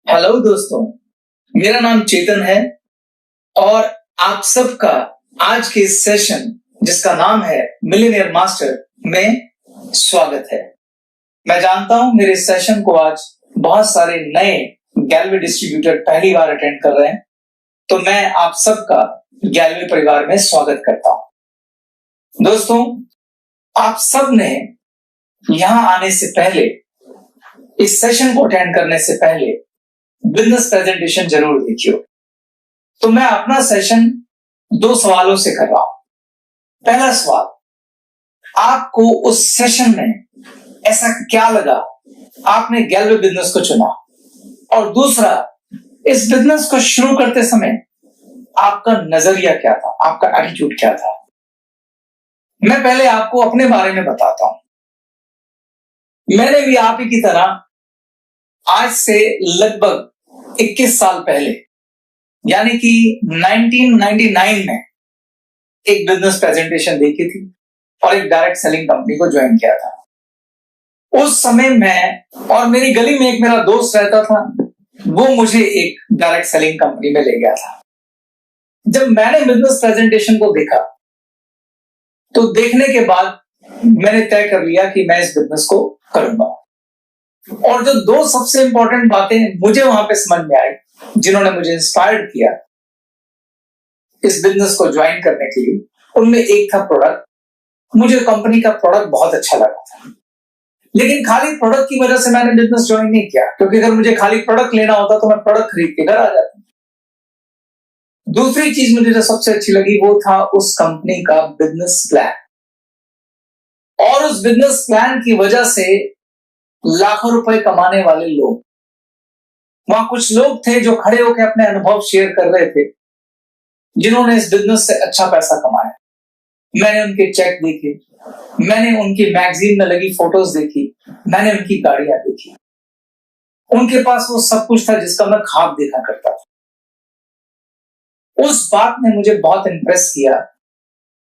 Hello दोस्तों, मेरा नाम चेतन है और आप सबका आज के इस सेशन जिसका नाम है मिलियनेयर मास्टर में स्वागत है। मैं जानता हूं मेरे सेशन को आज बहुत सारे नए गैलवे डिस्ट्रीब्यूटर पहली बार अटेंड कर रहे हैं, तो मैं आप सबका गैलवे परिवार में स्वागत करता हूं। दोस्तों, आप सब ने यहां आने से पहले, इस सेशन को अटेंड करने से पहले बिजनेस प्रेजेंटेशन जरूर देखियो। तो मैं अपना सेशन 2 सवालों से कर रहा हूं। पहला सवाल, आपको उस सेशन में ऐसा क्या लगा आपने गैलवे बिजनेस को चुना, और दूसरा, इस बिजनेस को शुरू करते समय आपका नजरिया क्या था, आपका एटीट्यूड क्या था। मैं पहले आपको अपने बारे में बताता हूं। मैंने भी आप ही की तरह आज से लगभग 21 साल पहले, यानी कि 1999 में एक बिजनेस प्रेजेंटेशन देखी थी और एक डायरेक्ट सेलिंग कंपनी को ज्वाइन किया था। उस समय मैं और मेरी गली में एक मेरा दोस्त रहता था, वो मुझे एक डायरेक्ट सेलिंग कंपनी में ले गया था। जब मैंने बिजनेस प्रेजेंटेशन को देखा तो देखने के बाद मैंने तय कर लिया कि मैं इस बिजनेस को करूंगा। और जो 2 सबसे इंपॉर्टेंट बातें मुझे वहां पे समझ में आई, जिन्होंने मुझे इंस्पायर्ड किया इस बिजनेस को ज्वाइन करने के लिए, उनमें एक था प्रोडक्ट। मुझे कंपनी का प्रोडक्ट बहुत अच्छा लगा था, लेकिन खाली प्रोडक्ट की वजह से मैंने बिजनेस ज्वाइन नहीं किया, क्योंकि अगर मुझे खाली प्रोडक्ट लेना होता तो मैं प्रोडक्ट खरीद के घर आ जाता। दूसरी चीज मुझे जो सबसे अच्छी लगी वो था उस कंपनी का बिजनेस प्लान, और उस बिजनेस प्लान की वजह से लाखों रुपए कमाने वाले लोग, वहां कुछ लोग थे जो खड़े होकर अपने अनुभव शेयर कर रहे थे, जिन्होंने इस बिजनेस से अच्छा पैसा कमाया। मैंने उनके चेक देखे, मैंने उनकी मैगजीन में लगी फोटोज देखी, मैंने उनकी गाड़ियां देखी। उनके पास वो सब कुछ था जिसका मैं ख्वाब देखा करता था। उस बात ने मुझे बहुत इंप्रेस किया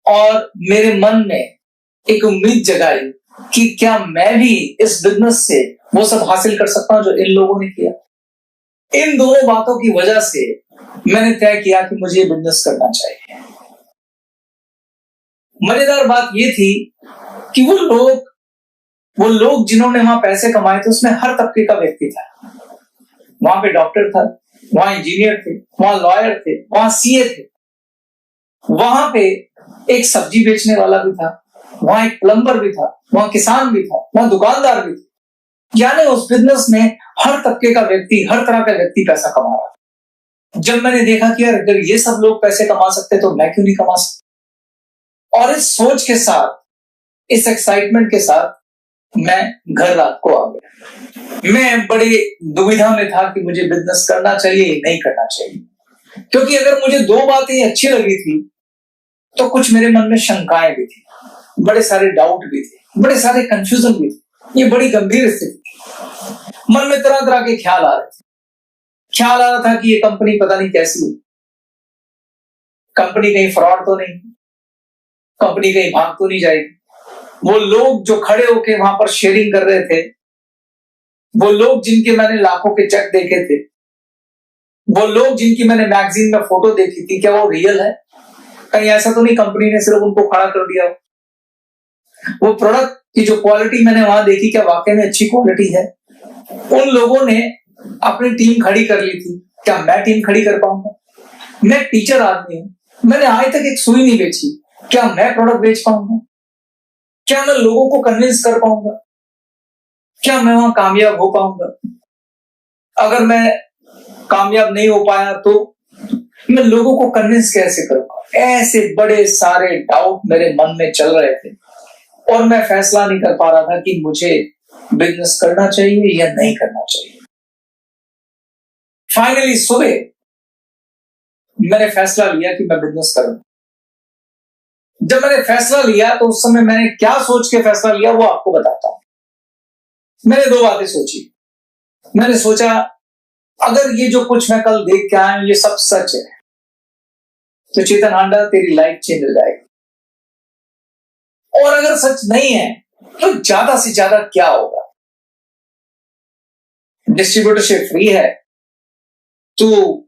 और मेरे मन में एक उम्मीद जगाई कि क्या मैं भी इस बिजनेस से वो सब हासिल कर सकता हूं जो इन लोगों ने किया। इन दोनों बातों की वजह से मैंने तय किया कि मुझे बिजनेस करना चाहिए। मजेदार बात यह थी कि वो लोग जिन्होंने वहां पैसे कमाए थे, उसमें हर तबके का व्यक्ति था। वहां पे डॉक्टर था, वहां इंजीनियर थे, वहां लॉयर थे, वहां सीए थे, वहां पे एक सब्जी बेचने वाला भी था, वहां एक प्लम्बर भी था, वहां किसान भी था, वहां दुकानदार भी था। यानी उस बिजनेस में हर तबके का व्यक्ति, हर तरह का व्यक्ति पैसा कमा रहा था। जब मैंने देखा कि यार अगर ये सब लोग पैसे कमा सकते तो मैं क्यों नहीं कमा सकता, और इस सोच के साथ, इस एक्साइटमेंट के साथ मैं घर रात को आ गया। मैं बड़ी दुविधा में था कि मुझे बिजनेस करना चाहिए या नहीं करना चाहिए, क्योंकि अगर मुझे 2 बातें अच्छी लगी थी तो कुछ मेरे मन में शंकाएं भी थी, बड़े सारे डाउट भी थे, बड़े सारे कंफ्यूजन भी थे। ये बड़ी गंभीर स्थिति थी। मन में तरह तरह के ख्याल आ रहे थे। ख्याल आ रहा था कि ये कंपनी पता नहीं कैसी है, कंपनी कहीं फ्रॉड तो नहीं, कंपनी कहीं भाग तो नहीं जाएगी। वो लोग जो खड़े होके वहां पर शेयरिंग कर रहे थे, वो लोग जिनके मैंने लाखों के चेक देखे थे, वो लोग जिनकी मैंने मैगजीन में फोटो देखी थी, क्या वो रियल है? कहीं ऐसा तो नहीं कंपनी ने सिर्फ उनको खड़ा कर दिया? वो प्रोडक्ट की जो क्वालिटी मैंने वहां देखी, क्या वाकई में अच्छी क्वालिटी है? उन लोगों ने अपनी टीम खड़ी कर ली थी, क्या मैं टीम खड़ी कर पाऊंगा? मैं टीचर आदमी हूं, मैंने आज तक एक सुई नहीं बेची, क्या मैं प्रोडक्ट बेच पाऊंगा? क्या मैं लोगों को कन्विंस कर पाऊंगा? क्या मैं वहां कामयाब हो पाऊंगा? अगर मैं कामयाब नहीं हो पाया तो मैं लोगों को कन्विंस कैसे करूंगा? ऐसे बड़े सारे डाउट मेरे मन में चल रहे थे और मैं फैसला नहीं कर पा रहा था कि मुझे बिजनेस करना चाहिए या नहीं करना चाहिए। फाइनली सुबह मैंने फैसला लिया कि मैं बिजनेस करूंगा। जब मैंने फैसला लिया तो उस समय मैंने क्या सोच के फैसला लिया वो आपको बताता हूं। मैंने 2 बातें सोची। मैंने सोचा, अगर ये जो कुछ मैं कल देख के आया हूं ये सब सच है तो चेतन हांडा तेरी लाइफ चेंज हो जाएगी, और अगर सच नहीं है तो ज्यादा से ज्यादा क्या होगा? डिस्ट्रीब्यूटरशिप फ्री है, तू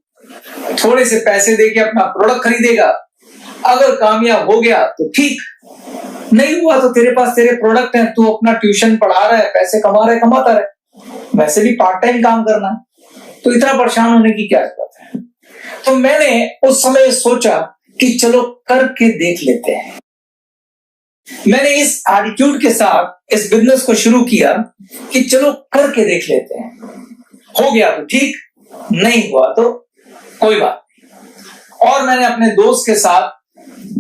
थोड़े से पैसे देके अपना प्रोडक्ट खरीदेगा, अगर कामयाब हो गया तो ठीक, नहीं हुआ तो तेरे पास तेरे प्रोडक्ट हैं, तू अपना ट्यूशन पढ़ा रहा है, पैसे कमा रहा है, कमाता रहे, वैसे भी पार्ट टाइम काम करना है, तो इतना परेशान होने की क्या जरूरत है। तो मैंने उस समय सोचा कि चलो करके देख लेते हैं। मैंने इस एटीट्यूड के साथ इस बिजनेस को शुरू किया कि चलो करके देख लेते हैं, हो गया तो ठीक, नहीं हुआ तो कोई बात नहीं। और मैंने अपने दोस्त के साथ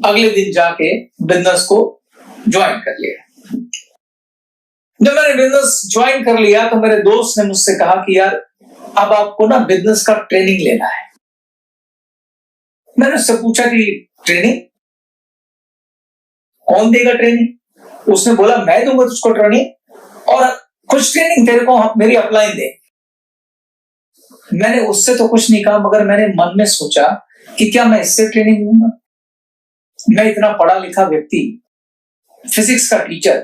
अगले दिन जाके बिजनेस को ज्वाइन कर लिया। जब मैंने बिजनेस ज्वाइन कर लिया तो मेरे दोस्त ने मुझसे कहा कि यार अब आपको ना बिजनेस का ट्रेनिंग लेना है। मैंने उससे पूछा कि ट्रेनिंग कौन देगा ट्रेनिंग? उसने बोला मैं दूंगा तुझको ट्रेनिंग, और कुछ ट्रेनिंग तेरे को मेरी अपलाइन दे। मैंने उससे तो कुछ नहीं कहा, मगर मैंने मन में सोचा कि क्या मैं इससे ट्रेनिंग लूंगा? मैं इतना पढ़ा लिखा व्यक्ति, फिजिक्स का टीचर,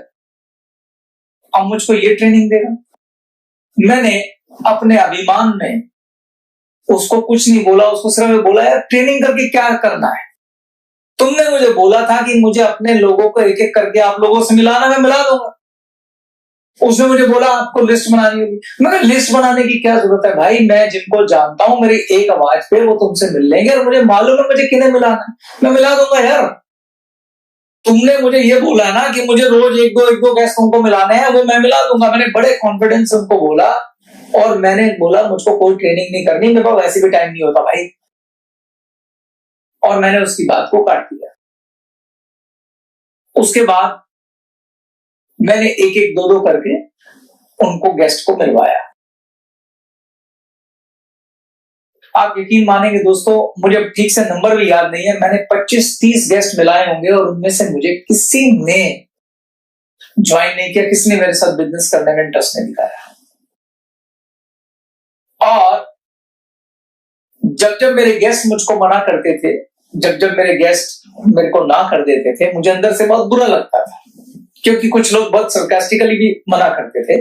अब मुझको ये ट्रेनिंग देगा? मैंने अपने अभिमान में उसको कुछ नहीं बोला, उसको सिर्फ बोला यार ट्रेनिंग करके क्या करना है? तुमने मुझे बोला था कि मुझे अपने लोगों को एक एक करके आप लोगों से मिलाना, मैं मिला दूंगा। उसने मुझे बोला आपको लिस्ट बनानी होगी। मगर लिस्ट बनाने की क्या जरूरत है भाई, मैं जिनको जानता हूं मेरी एक आवाज पे वो तुमसे मिल लेंगे, और मुझे मालूम है मुझे किन्हें मिलाना है, मैं मिला दूंगा यार। तुमने मुझे ये बोला ना कि मुझे रोज एक दो गेस्ट तुमको मिलाने हैं, वो मैं मिला दूंगा। मैंने बड़े कॉन्फिडेंस से उनको बोला, और मैंने बोला मुझको कोई ट्रेनिंग नहीं करनी, मेरे पास वैसे भी टाइम नहीं होता भाई। और मैंने उसकी बात को काट दिया। उसके बाद मैंने एक एक दो करके उनको गेस्ट को मिलवाया। आप यकीन मानेंगे दोस्तों, मुझे ठीक से नंबर भी याद नहीं है, मैंने 25-30 गेस्ट मिलाए होंगे, और उनमें से मुझे किसी ने ज्वाइन नहीं किया, किसी ने मेरे साथ बिजनेस करने में इंटरेस्ट नहीं दिखाया। और जब जब मेरे गेस्ट मुझको मना करते थे, जब जब मेरे गेस्ट मेरे को ना कर देते थे, मुझे अंदर से बहुत बुरा लगता था, क्योंकि कुछ लोग बहुत सरकास्टिकली भी मना करते थे,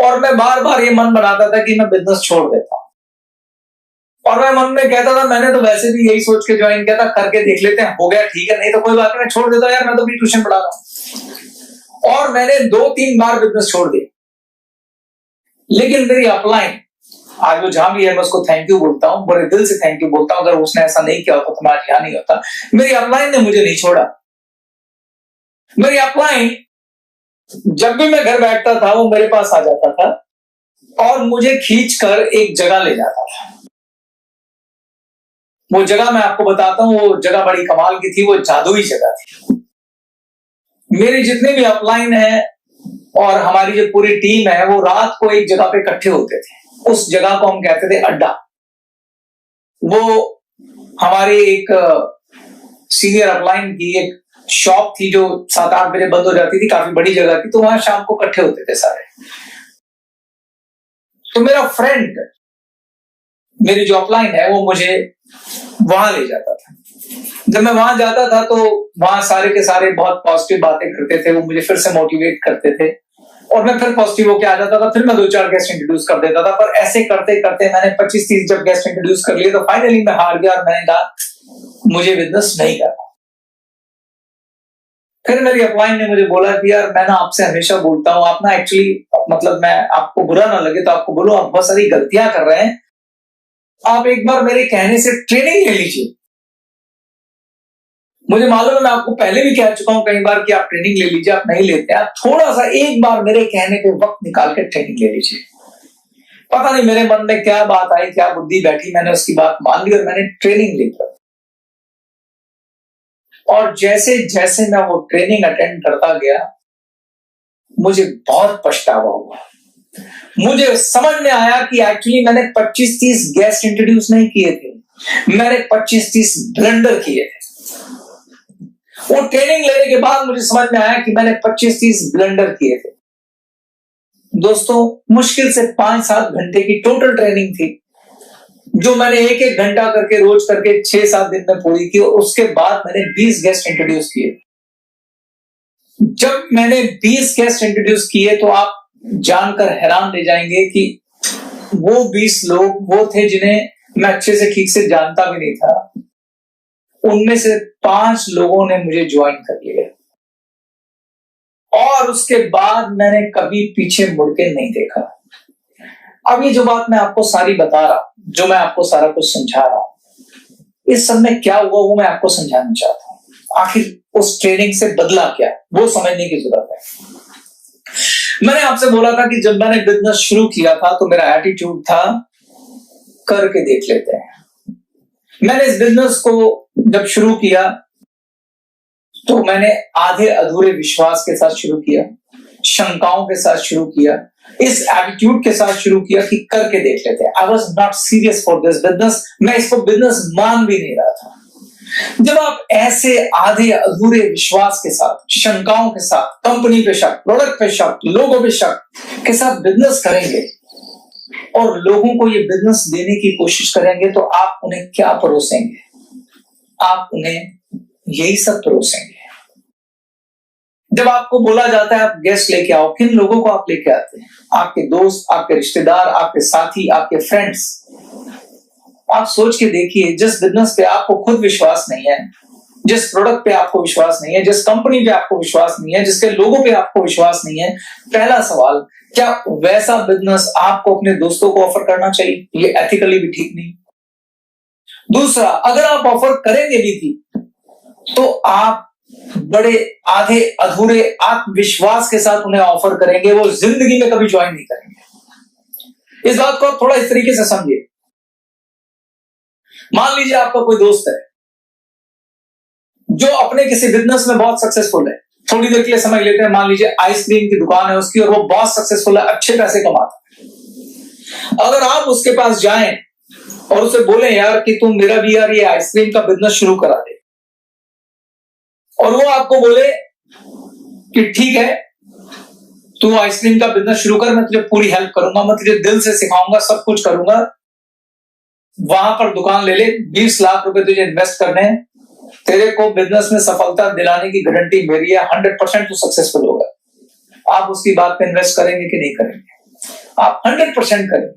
और मैं बार बार ये मन बनाता था कि मैं बिजनेस छोड़ देता हूं। और मैं मन में कहता था मैंने तो वैसे भी यही सोच के ज्वाइन किया था, करके देख लेते हैं, हो गया ठीक है, नहीं तो कोई बात नहीं, मैं छोड़ देता हूं यार, मैं तो भी ट्यूशन पढ़ा रहा हूं। और मैंने 2-3 बार बिजनेस छोड़ दिया। लेकिन मेरी अपलाइन, आज वो जहां भी है मैं उसको थैंक यू बोलता हूं, बड़े दिल से थैंक यू बोलता हूं। अगर उसने ऐसा नहीं किया होता तो मैं आज यहां नहीं होता। मेरी अपलाइन ने मुझे नहीं छोड़ा। मेरी अपलाइन जब भी मैं घर बैठता था वो मेरे पास आ जाता था और मुझे खींचकर एक जगह ले जाता था। वो जगह मैं आपको बताता हूं, वो जगह बड़ी कमाल की थी, वो जादुई जगह थी। मेरी जितने भी अपलाइन है और हमारी जो पूरी टीम है, वो रात को एक जगह पे इकट्ठे होते थे। उस जगह को हम कहते थे अड्डा। वो हमारे एक सीनियर अपलाइन की एक शॉप थी जो 7-8 बजे बंद हो जाती थी, काफी बड़ी जगह थी, तो वहां शाम को इकट्ठे होते थे सारे। तो मेरा फ्रेंड, मेरी जो अपलाइन है, वो मुझे वहां ले जाता था। जब मैं वहां जाता था तो वहां सारे के सारे बहुत पॉजिटिव बातें करते थे, वो मुझे फिर से मोटिवेट करते थे, और मैं फिर पॉजिटिव होके आ जाता था। फिर मैं 2-4 गेस्ट इंट्रोड्यूस कर देता था, पर ऐसे करते करते मैंने 25-30 जब गेस्ट इंट्रोड्यूस कर लिए तो फाइनली मैं हार गया और मैंने कहा मुझे बिजनेस नहीं करना। फिर मेरी अपलाइन ने मुझे बोला कि यार मैं ना आपसे हमेशा बोलता हूं, आप ना एक्चुअली, मतलब मैं आपको बुरा ना लगे तो आपको बोलूं, आप बहुत सारी गलतियां कर रहे हैं, आप एक बार मेरे कहने से ट्रेनिंग ले लीजिए। मुझे मालूम है मैं आपको पहले भी कह चुका हूं कई बार कि आप ट्रेनिंग ले लीजिए, आप नहीं लेते। आप थोड़ा सा एक बार मेरे कहने पे वक्त निकाल के ट्रेनिंग ले लीजिए। पता नहीं मेरे मन में क्या बात आई, क्या बुद्धि बैठी, मैंने उसकी बात मान ली और मैंने ट्रेनिंग ली। और जैसे जैसे मैं वो ट्रेनिंग अटेंड करता गया, मुझे बहुत पछतावा हुआ। मुझे समझ में आया कि एक्चुअली मैंने 25-30 गेस्ट इंट्रोड्यूस नहीं किए थे, मैंने 25-30 ब्लंडर किए थे। वो ट्रेनिंग लेने के बाद मुझे समझ में आया कि मैंने 25-30 ब्लंडर किए थे। दोस्तों, मुश्किल से 5-7 घंटे की टोटल ट्रेनिंग थी, जो मैंने 1-1 घंटा करके रोज करके 6-7 दिन में पूरी की। और उसके बाद मैंने 20 गेस्ट इंट्रोड्यूस किए। जब मैंने 20 गेस्ट इंट्रोड्यूस किए तो आप जानकर हैरान रह जाएंगे कि वो 20 लोग वो थे जिन्हें मैं अच्छे से ठीक से जानता भी नहीं था, उनमें से 5 लोगों ने मुझे ज्वाइन कर लिया और उसके बाद मैंने कभी पीछे मुड़ के नहीं देखा। अब ये जो बात मैं आपको सारी बता रहा हूं, जो मैं आपको सारा कुछ समझा रहा हूं, इस सब में क्या हुआ वो मैं आपको समझाना चाहता हूं। आखिर उस ट्रेनिंग से बदला क्या, वो समझने की जरूरत है। मैंने आपसे बोला था कि जब मैंने बिजनेस शुरू किया था तो मेरा एटीट्यूड था करके देख लेते हैं। मैंने इस बिजनेस को जब शुरू किया तो मैंने आधे अधूरे विश्वास के साथ शुरू किया, शंकाओं के साथ शुरू किया, इस एटीट्यूड के साथ शुरू किया कि करके देख लेते हैं। I was not serious for this business, मैं इसको बिजनेस मान भी नहीं रहा था। जब आप ऐसे आधे अधूरे विश्वास के साथ, शंकाओं के साथ, कंपनी पे शक, प्रोडक्ट पे शक, लोगों पे शक के साथ बिजनेस करेंगे और लोगों को ये बिजनेस देने की कोशिश करेंगे तो आप उन्हें क्या परोसेंगे? आप उन्हें यही सब परोसेंगे। जब आपको बोला जाता है आप गेस्ट लेके आओ, किन लोगों को आप लेके आते हैं? आपके दोस्त, आपके रिश्तेदार, आपके साथी, आपके फ्रेंड्स। आप सोच के देखिए, जिस बिजनेस पे आपको खुद विश्वास नहीं है, जिस प्रोडक्ट पे आपको विश्वास नहीं है, जिस कंपनी पे आपको विश्वास नहीं है, जिसके लोगों पे आपको विश्वास नहीं है, पहला सवाल, क्या वैसा बिजनेस आपको अपने दोस्तों को ऑफर करना चाहिए? ये एथिकली भी ठीक नहीं। दूसरा, अगर आप ऑफर करेंगे भी तो आप बड़े आधे अधूरे आत्मविश्वास के साथ उन्हें ऑफर करेंगे, वो जिंदगी में कभी ज्वाइन नहीं करेंगे। इस बात को आप थोड़ा इस तरीके से समझिए। मान लीजिए आपका कोई दोस्त है जो अपने किसी बिजनेस में बहुत सक्सेसफुल है, थोड़ी देर के लिए समझ लेते हैं, मान लीजिए आइसक्रीम की दुकान है उसकी और वो बहुत सक्सेसफुल है, अच्छे पैसे कमाता है। अगर आप उसके पास जाएं और उसे बोले यार कि तुम मेरा भी यार ये आइसक्रीम का बिजनेस शुरू करा दे, और वो आपको बोले कि ठीक है तू आइसक्रीम का बिजनेस शुरू कर, मैं तुझे पूरी हेल्प करूंगा, मैं तुझे दिल से सिखाऊंगा, सब कुछ करूंगा, वहां पर दुकान ले ले, 20 लाख रुपए तुझे इन्वेस्ट करने हैं, तेरे को बिजनेस में सफलता दिलाने की गारंटी मेरी है, 100% तू सक्सेसफुल होगा। आप उसकी बात पे इन्वेस्ट करेंगे कि नहीं करेंगे? आप 100% करेंगे,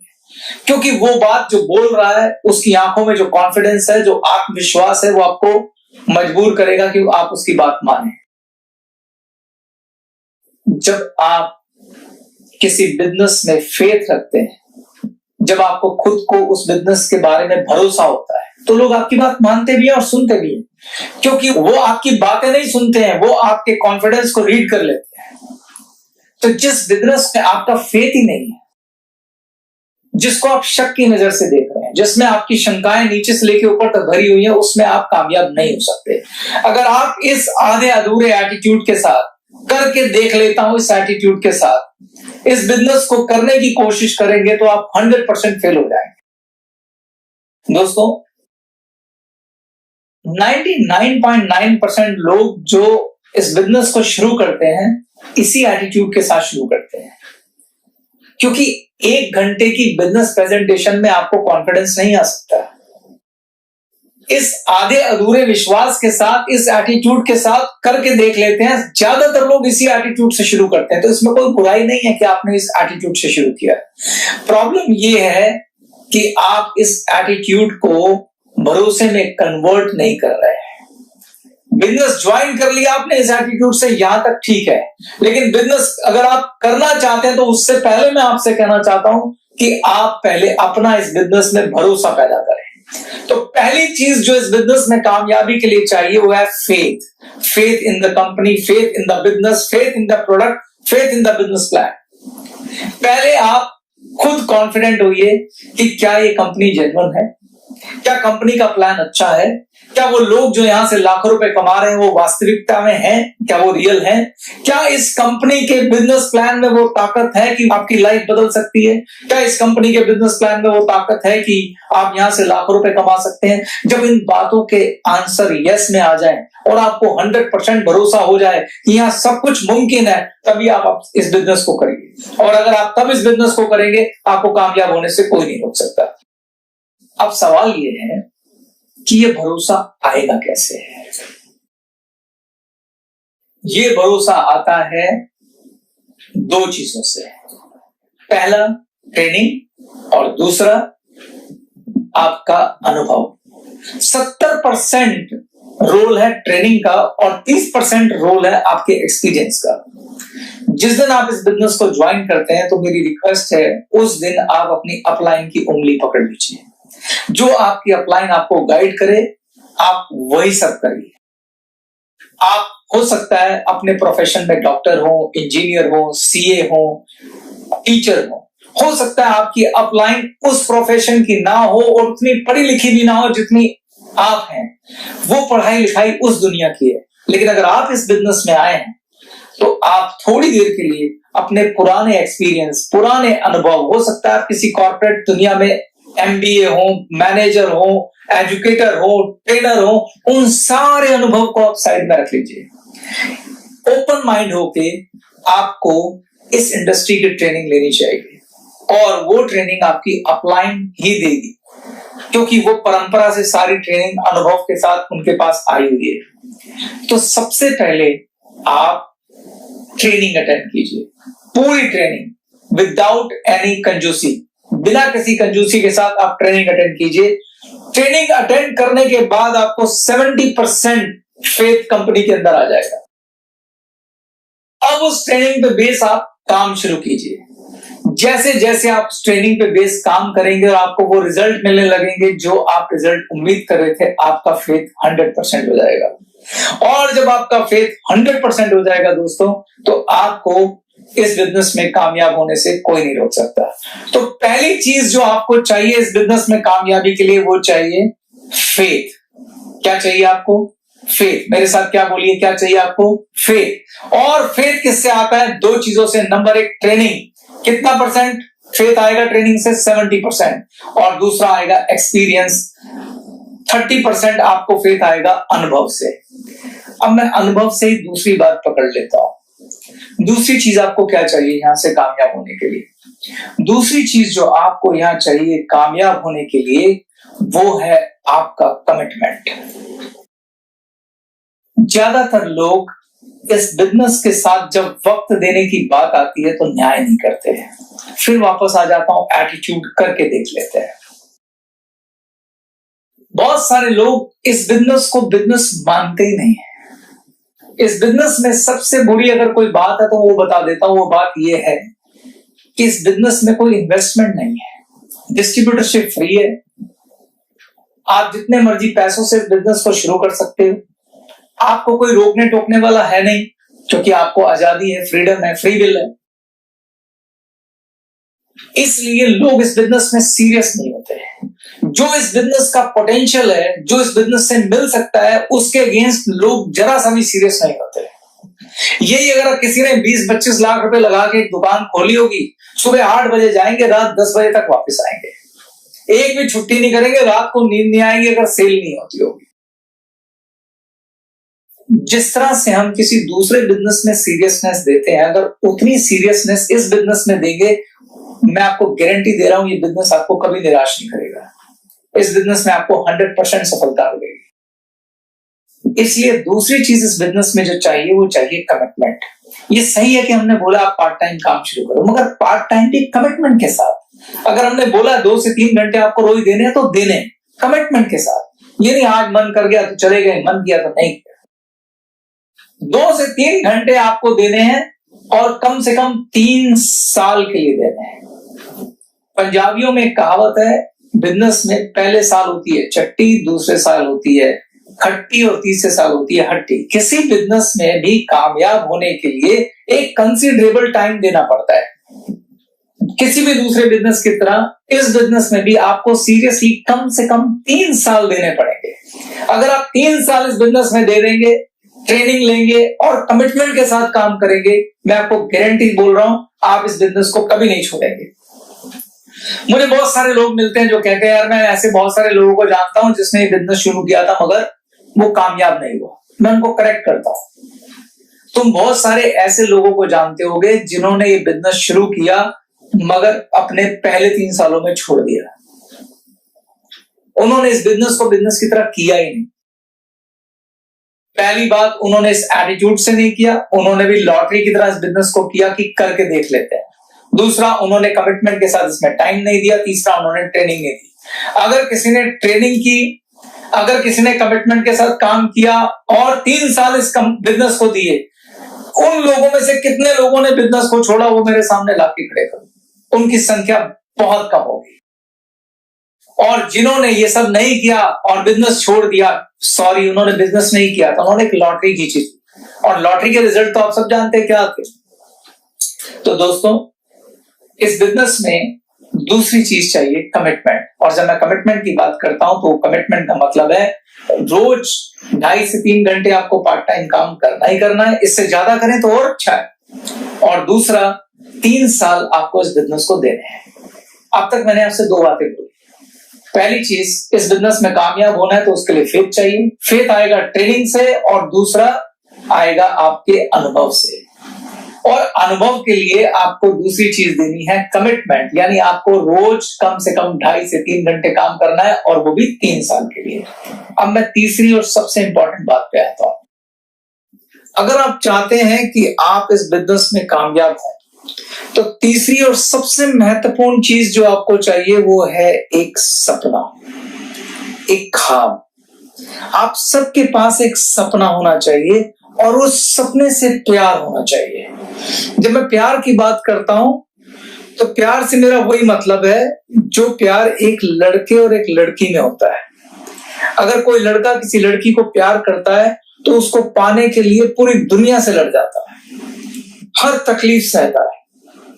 क्योंकि वो बात जो बोल रहा है, उसकी आंखों में जो कॉन्फिडेंस है, जो आत्मविश्वास है, वो आपको मजबूर करेगा कि आप उसकी बात माने। जब आप किसी बिजनेस में फेथ रखते हैं, जब आपको खुद को उस बिजनेस के बारे में भरोसा होता है, तो लोग आपकी बात मानते भी हैं और सुनते भी हैं, क्योंकि वो आपकी बातें नहीं सुनते हैं, वो आपके कॉन्फिडेंस को रीड कर लेते हैं। तो जिस बिजनेस में आपका फेथ ही नहीं है, जिसको आप शक की नजर से देख रहे हैं, जिसमें आपकी शंकाएं नीचे से लेकर ऊपर तक भरी हुई है, उसमें आप कामयाब नहीं हो सकते। अगर आप इस आधे अधूरे एटीट्यूड के साथ, करके देख लेता हूं इस एटीट्यूड के साथ इस बिजनेस को करने की कोशिश करेंगे तो आप 100% फेल हो जाएंगे। दोस्तों, 99.9% लोग जो इस बिजनेस को शुरू करते हैं इसी एटीट्यूड के साथ शुरू करते हैं, क्योंकि 1 घंटे की बिजनेस प्रेजेंटेशन में आपको कॉन्फिडेंस नहीं आ सकता। इस आधे अधूरे विश्वास के साथ, इस एटीट्यूड के साथ करके देख लेते हैं। ज्यादातर लोग इसी एटीट्यूड से शुरू करते हैं, तो इसमें कोई बुराई नहीं है कि आपने इस एटीट्यूड से शुरू किया। प्रॉब्लम यह है कि आप इस एटीट्यूड को भरोसे में कन्वर्ट नहीं कर रहे हैं। बिजनेस ज्वाइन कर लिया आपने इस एटीट्यूड से, यहां तक ठीक है, लेकिन बिजनेस अगर आप करना चाहते हैं तो उससे पहले मैं आपसे कहना चाहता हूं कि आप पहले अपना इस बिजनेस में भरोसा पैदा करें। तो पहली चीज जो इस बिजनेस में कामयाबी के लिए चाहिए वो है faith. Faith in the company, faith in the business, faith in the product, faith in the business plan. पहले आप खुद कॉन्फिडेंट होइए कि क्या ये कंपनी जेन्युइन है, क्या कंपनी का प्लान अच्छा है, क्या वो लोग जो यहां से लाखों रुपए कमा रहे हैं वो वास्तविकता में हैं, क्या वो रियल हैं, क्या इस कंपनी के बिजनेस प्लान में वो ताकत है कि आपकी लाइफ बदल सकती है, क्या इस कंपनी के बिजनेस प्लान में वो ताकत है कि आप यहां से लाखों रुपए कमा सकते हैं। जब इन बातों के आंसर यस में आ जाए और आपको 100% भरोसा हो जाए कि यहाँ सब कुछ मुमकिन है, तभी आप इस बिजनेस को करेंगे। और अगर आप तब इस बिजनेस को करेंगे, आपको कामयाब होने से कोई नहीं रोक सकता। अब सवाल ये है कि ये भरोसा आएगा कैसे? ये भरोसा आता है 2 चीजों से। पहला ट्रेनिंग और दूसरा आपका अनुभव। 70% रोल है ट्रेनिंग का और 30% रोल है आपके एक्सपीरियंस का। जिस दिन आप इस बिजनेस को ज्वाइन करते हैं तो मेरी रिक्वेस्ट है उस दिन आप अपनी अपलाइन की उंगली पकड़ लीजिए। जो आपकी अपलाइन आपको गाइड करे आप वही सब करिए। आप हो सकता है अपने प्रोफेशन में डॉक्टर हो, इंजीनियर हो, सीए हो, टीचर हो सकता है आपकी अपलाइन उस प्रोफेशन की ना हो और उतनी पढ़ी लिखी भी ना हो जितनी आप हैं, वो पढ़ाई लिखाई उस दुनिया की है। लेकिन अगर आप इस बिजनेस में आए हैं तो आप थोड़ी देर के लिए अपने पुराने एक्सपीरियंस, पुराने अनुभव, हो सकता है आप किसी कॉर्पोरेट दुनिया में एमबीए हो, मैनेजर हो, एजुकेटर हो, ट्रेनर हो, उन सारे अनुभव को आप साइड में रख लीजिए। ओपन माइंड होके आपको इस इंडस्ट्री की ट्रेनिंग लेनी चाहिए और वो ट्रेनिंग आपकी अपलाइन ही देगी, क्योंकि वो परंपरा से सारी ट्रेनिंग अनुभव के साथ उनके पास आई हुई है। तो सबसे पहले आप ट्रेनिंग अटेंड कीजिए, पूरी ट्रेनिंग विदाउट एनी कंजूसी, बिना किसी कंजूसी के साथ आप ट्रेनिंग अटेंड कीजिए। ट्रेनिंग अटेंड करने के बाद आपको 70% फेथ कंपनी के अंदर आ जाएगा। अब उस ट्रेनिंग पे बेस आप काम शुरू कीजिए। जैसे जैसे आप ट्रेनिंग पे बेस काम करेंगे और आपको वो रिजल्ट मिलने लगेंगे जो आप रिजल्ट उम्मीद कर रहे थे, आपका फेथ 100% हो जाएगा। और जब आपका फेथ 100% हो जाएगा दोस्तों, तो आपको इस बिजनेस में कामयाब होने से कोई नहीं रोक सकता। तो पहली चीज जो आपको चाहिए इस बिजनेस में कामयाबी के लिए, वो चाहिए फेथ। क्या चाहिए आपको? फेथ। मेरे साथ क्या बोलिए, क्या चाहिए आपको? फेथ। और फेथ किससे आता है? दो चीजों से। नंबर एक, ट्रेनिंग। कितना परसेंट फेथ आएगा ट्रेनिंग से? 70%। और दूसरा आएगा एक्सपीरियंस, 30% आपको फेथ आएगा अनुभव से। अब मैं अनुभव से ही दूसरी बात पकड़ लेता हूं। दूसरी चीज आपको क्या चाहिए यहां से कामयाब होने के लिए? दूसरी चीज जो आपको यहां चाहिए कामयाब होने के लिए, वो है आपका कमिटमेंट। ज्यादातर लोग इस बिजनेस के साथ जब वक्त देने की बात आती है तो न्याय नहीं करते हैं। फिर वापस आ जाता हूं, एटीट्यूड करके देख लेते हैं। बहुत सारे लोग इस बिजनेस को बिजनेस मानते ही नहीं है। इस बिजनेस में सबसे बुरी अगर कोई बात है तो वो बता देता हूं। वो बात ये है कि इस बिजनेस में कोई इन्वेस्टमेंट नहीं है, डिस्ट्रीब्यूटरशिप फ्री है। आप जितने मर्जी पैसों से इस बिजनेस को शुरू कर सकते हो। आपको कोई रोकने टोकने वाला है नहीं, क्योंकि आपको आजादी है, फ्रीडम है, फ्री विल है। इसलिए लोग इस बिजनेस में सीरियस नहीं होते हैं। जो इस बिजनेस का पोटेंशियल है, जो इस बिजनेस से मिल सकता है, उसके अगेंस्ट लोग जरा सा भी सीरियस नहीं होते। यही अगर किसी ने 20-25 लाख रुपए लगा के एक दुकान खोली होगी, सुबह 8 बजे जाएंगे, रात 10 बजे तक वापस आएंगे, एक भी छुट्टी नहीं करेंगे, रात को नींद नहीं आएगी अगर सेल नहीं होती होगी। जिस तरह से हम किसी दूसरे बिजनेस में सीरियसनेस देते हैं, अगर उतनी सीरियसनेस इस बिजनेस में देंगे, मैं आपको गारंटी दे रहा हूं, ये बिजनेस आपको कभी निराश नहीं करेगा। इस बिजनेस में आपको 100% सफलता मिलेगी। इसलिए दूसरी चीज इस बिजनेस में जो चाहिए, वो चाहिए कमिटमेंट। ये सही है कि हमने बोला आप पार्ट टाइम काम शुरू करो, मगर पार्ट टाइम भी कमिटमेंट के साथ। अगर हमने बोला 2 से 3 घंटे आपको रोज देने हैं तो देने, कमिटमेंट के साथ। ये नहीं आज मन कर गया तो चले गए, मन किया तो नहीं किया। 2 से 3 घंटे आपको देने हैं और कम से कम 3 साल के लिए देने हैं। पंजाबियों में कहावत है, बिजनेस में पहले साल होती है चट्टी, दूसरे साल होती है खट्टी और तीसरे साल होती है हट्टी। किसी बिजनेस में भी कामयाब होने के लिए एक कंसिडरेबल टाइम देना पड़ता है। किसी भी दूसरे बिजनेस की तरह इस बिजनेस में भी आपको सीरियसली कम से कम 3 साल देने पड़ेंगे। अगर आप 3 साल इस बिजनेस में दे देंगे, ट्रेनिंग लेंगे और कमिटमेंट के साथ काम करेंगे, मैं आपको गारंटी बोल रहा हूं, आप इस बिजनेस को कभी नहीं छोड़ेंगे। मुझे बहुत सारे लोग मिलते हैं जो कहते हैं, यार मैं ऐसे बहुत सारे लोगों को जानता हूं जिसने ये बिजनेस शुरू किया था मगर वो कामयाब नहीं हुआ। मैं उनको करेक्ट करता हूं, तुम बहुत सारे ऐसे लोगों को जानते होगे जिन्होंने ये बिजनेस शुरू किया मगर अपने पहले 3 सालों में छोड़ दिया। उन्होंने इस बिजनेस को बिजनेस की तरह किया ही नहीं। पहली बात, उन्होंने इस एटीट्यूड से नहीं किया, उन्होंने भी लॉटरी की तरह इस बिजनेस को किया कि करके देख लेते हैं। दूसरा, उन्होंने कमिटमेंट के साथ इसमें टाइम नहीं दिया। तीसरा, उन्होंने ट्रेनिंग नहीं दी। अगर किसी ने ट्रेनिंग की, अगर किसी ने कमिटमेंट के साथ काम किया और 3 साल इस बिजनेस को दिए, उन लोगों में से कितने लोगों ने बिजनेस को छोड़ा, वो मेरे सामने लाके खड़े करो। उनकी संख्या बहुत कम होगी। और जिन्होंने ये सब नहीं किया और बिजनेस छोड़ दिया, सॉरी, उन्होंने बिजनेस नहीं किया था, उन्होंने एक लॉटरी खींची थी, और लॉटरी के रिजल्ट तो आप सब जानते हैं क्या थे। तो दोस्तों, इस बिजनेस में दूसरी चीज चाहिए, कमिटमेंट। और जब मैं कमिटमेंट की बात करता हूं तो कमिटमेंट का मतलब है रोज 2.5 से 3 घंटे आपको पार्ट टाइम काम करना ही करना है। इससे ज्यादा करें तो और अच्छा है। और दूसरा, 3 साल आपको इस बिजनेस को देने हैं। अब तक मैंने आपसे 2 बातें बोली। पहली चीज, इस बिजनेस में कामयाब होना है तो उसके लिए फेथ चाहिए। फेथ आएगा ट्रेनिंग से, और दूसरा आएगा आपके अनुभव से। और अनुभव के लिए आपको दूसरी चीज देनी है, कमिटमेंट। यानी आपको रोज कम से कम 2.5 से 3 घंटे काम करना है, और वो भी 3 साल के लिए। अब मैं तीसरी और सबसे इंपॉर्टेंट बात पे आता हूं। अगर आप चाहते हैं कि आप इस बिजनेस में कामयाब हो, तो तीसरी और सबसे महत्वपूर्ण चीज जो आपको चाहिए वो है एक सपना, एक ख्वाब। आप सबके पास एक सपना होना चाहिए, और उस सपने से प्यार होना चाहिए। जब मैं प्यार की बात करता हूं तो प्यार से मेरा वही मतलब है जो प्यार एक लड़के और एक लड़की में होता है। अगर कोई लड़का किसी लड़की को प्यार करता है तो उसको पाने के लिए पूरी दुनिया से लड़ जाता है, हर तकलीफ सहता है,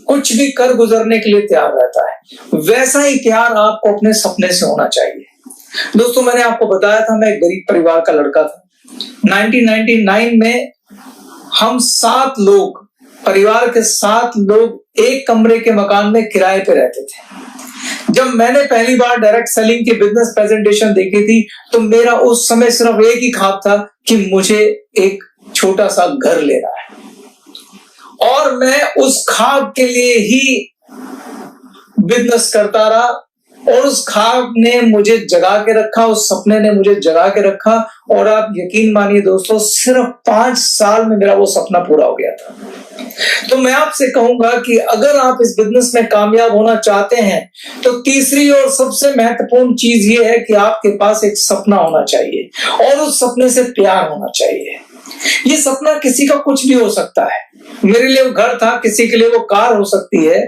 कुछ भी कर गुजरने के लिए तैयार रहता है। वैसा ही प्यार आपको अपने सपने से होना चाहिए। दोस्तों, मैंने आपको बताया था मैं एक गरीब परिवार का लड़का था। 1999 में हम 7 लोग, परिवार के 7 लोग एक कमरे के मकान में किराए पे रहते थे। जब मैंने पहली बार डायरेक्ट सेलिंग की बिजनेस प्रेजेंटेशन देखी थी तो मेरा उस समय सिर्फ एक ही ख्वाब था कि मुझे एक छोटा सा घर लेना है, और मैं उस ख्वाब के लिए ही बिजनेस करता रहा। और उस ख्वाब ने मुझे जगा के रखा, उस सपने ने मुझे जगा के रखा। और आप यकीन मानिए दोस्तों, सिर्फ 5 साल में मेरा वो सपना पूरा हो गया था। तो मैं आपसे कहूंगा कि अगर आप इस बिजनेस में कामयाब होना चाहते हैं तो तीसरी और सबसे महत्वपूर्ण चीज ये है कि आपके पास एक सपना होना चाहिए, और उस सपने से प्यार होना चाहिए। ये सपना किसी का कुछ भी हो सकता है। मेरे लिए वो घर था, किसी के लिए वो कार हो सकती है,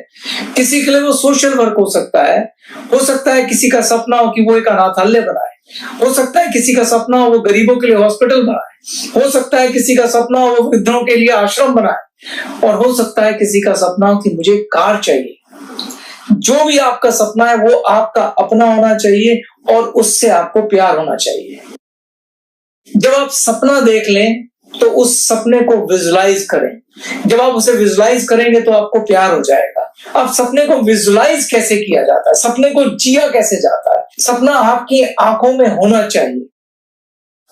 किसी के लिए वो सोशल वर्क हो सकता है किसी का सपना हो कि वो एक अनाथालय बनाए, हो सकता है किसी का सपना हो वो गरीबों के लिए हॉस्पिटल बनाए, हो सकता है किसी का सपना हो वो वृद्धों के लिए आश्रम बनाए, और हो सकता है किसी का सपना हो कि मुझे कार चाहिए। जो भी आपका सपना है वो आपका अपना होना चाहिए, और उससे आपको प्यार होना चाहिए। जब आप सपना देख लें तो उस सपने को विजुलाइज करें। जब आप उसे विजुलाइज करेंगे तो आपको प्यार हो जाएगा। अब सपने को विजुलाइज कैसे किया जाता है, सपने को जिया कैसे जाता है? सपना आपकी आंखों में होना चाहिए।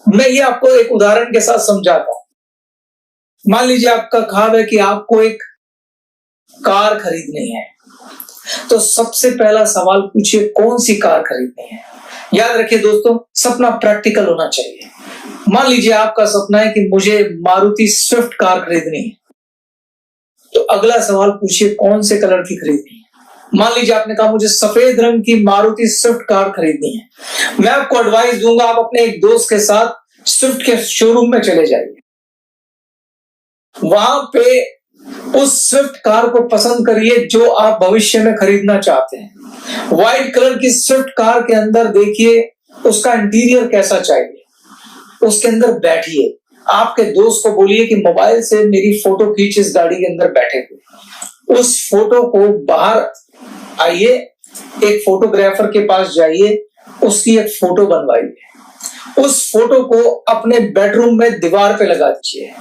मैं ये आपको एक उदाहरण के साथ समझाता हूं। मान लीजिए आपका ख्वाब है कि आपको एक कार खरीदनी है, तो सबसे पहला सवाल पूछिए कौन सी कार खरीदनी है। याद रखिए दोस्तों, सपना प्रैक्टिकल होना चाहिए। मान लीजिए आपका सपना है कि मुझे मारुति स्विफ्ट कार खरीदनी है, तो अगला सवाल पूछिए कौन से कलर की खरीदनी है। मान लीजिए आपने कहा मुझे सफेद रंग की मारुति स्विफ्ट कार खरीदनी है। मैं आपको एडवाइस दूंगा, आप अपने एक दोस्त के साथ स्विफ्ट के शोरूम में चले जाइए, वहां पे उस स्विफ्ट कार को पसंद करिए जो आप भविष्य में खरीदना चाहते हैं। व्हाइट कलर की स्विफ्ट कार के अंदर देखिए उसका इंटीरियर कैसा चाहिए, उसके अंदर बैठिए। आपके दोस्त को बोलिए कि मोबाइल से मेरी फोटो खींच इस गाड़ी के अंदर बैठे हुए। उस फोटो को बाहर आइए, एक फोटोग्राफर के पास जाइए, उसकी एक फोटो बनवाइए। उस फोटो को अपने बेडरूम में दीवार पे लगा दीजिए।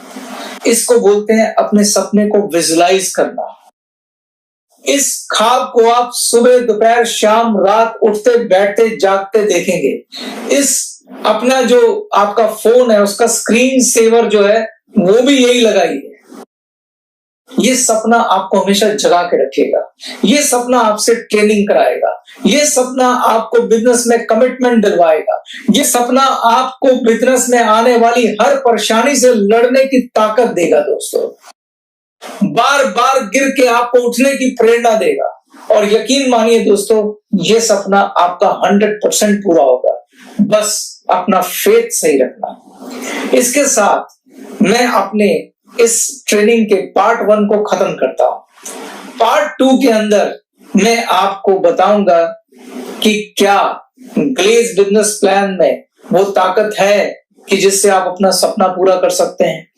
इसको बोलते हैं अपने सपने को विजुलाइज करना। इस ख्वाब को आप सुबह, दोपहर, शाम, रात, उठते बैठते जागते देखेंगे। इस अपना जो आपका फोन है उसका स्क्रीन सेवर जो है वो भी यही लगाइए। ये सपना आपको हमेशा जगा के रखेगा। ये सपना आपसे ट्रेनिंग कराएगा। ये सपना आपको बिजनेस में कमिटमेंट दिलवाएगा। ये सपना आपको बिजनेस में आने वाली हर परेशानी से लड़ने की ताकत देगा दोस्तों। बार बार गिर के आपको उठने की प्रेरणा देगा। और यकीन मानिए दोस्तों, ये सपना आपका 100% पूरा होगा। बस अपना फेथ सही रखना। इसके साथ मैं अपने इस ट्रेनिंग के पार्ट 1 को खत्म करता हूं। पार्ट 2 के अंदर मैं आपको बताऊंगा कि क्या ग्लेज बिजनेस प्लान में वो ताकत है कि जिससे आप अपना सपना पूरा कर सकते हैं।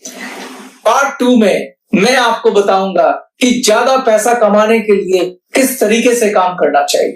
पार्ट 2 में मैं आपको बताऊंगा कि ज्यादा पैसा कमाने के लिए किस तरीके से काम करना चाहिए।